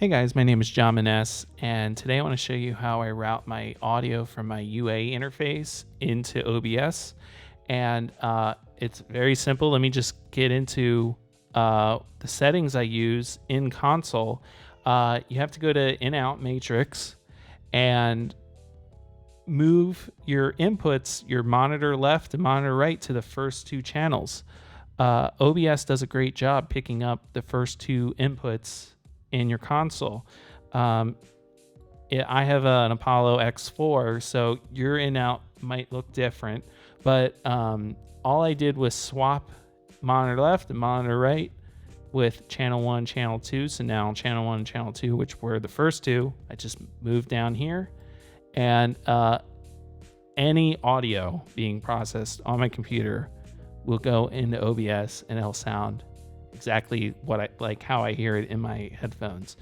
Hey guys, my name is John Maness, and today I want to show you how I route my audio from my UA interface into OBS. And it's very simple. Let me just get into the settings I use in console. You have to go to In-Out Matrix and move your inputs, your monitor left and monitor right, to the first two channels. OBS does a great job picking up the first two inputs in your console. I have an Apollo X4, so your in-out might look different, but all I did was swap monitor left and monitor right with channel 1, channel 2. So now channel 1 and channel 2, which were the first two, I just moved down here, and any audio being processed on my computer will go into OBS and it'll sound exactly what I like, how I hear it in my headphones.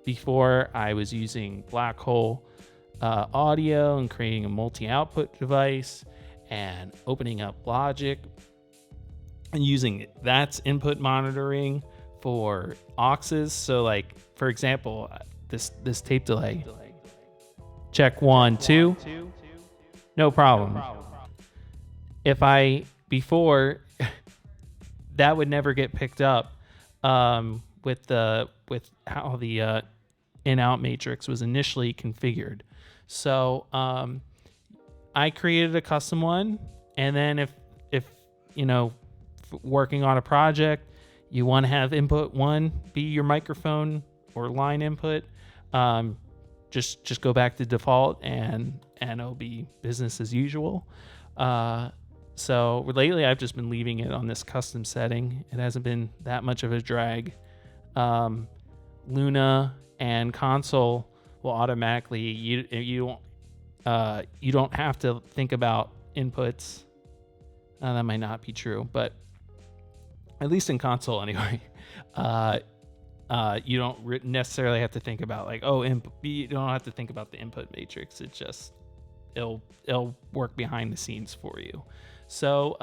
Before, I was using Blackhole audio and creating a multi-output device and opening up Logic and using that's input monitoring for auxes. So like, for example, this tape delay, check 1 2, no problem. If I before that would never get picked up with how the in-out matrix was initially configured. So I created a custom one, and then if you know, working on a project, you want to have input 1 be your microphone or line input, just go back to default and it'll be business as usual. So lately I've just been leaving it on this custom setting. It hasn't been that much of a drag. Luna and console will automatically, you don't have to think about inputs. That might not be true, but at least in console anyway, you don't necessarily have to think about like, you don't have to think about the input matrix. It just, it'll work behind the scenes for you. So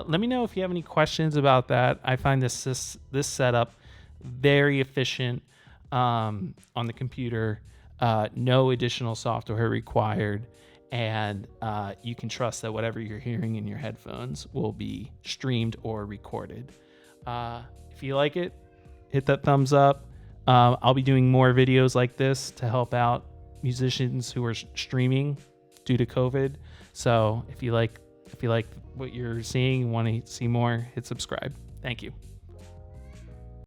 let me know if you have any questions about that. I find this setup very efficient on the computer. No additional software required, and you can trust that whatever you're hearing in your headphones will be streamed or recorded. If you like it, hit that thumbs up. I'll be doing more videos like this to help out musicians who are streaming due to COVID. So if you like what you're seeing, want to see more, hit subscribe. Thank you.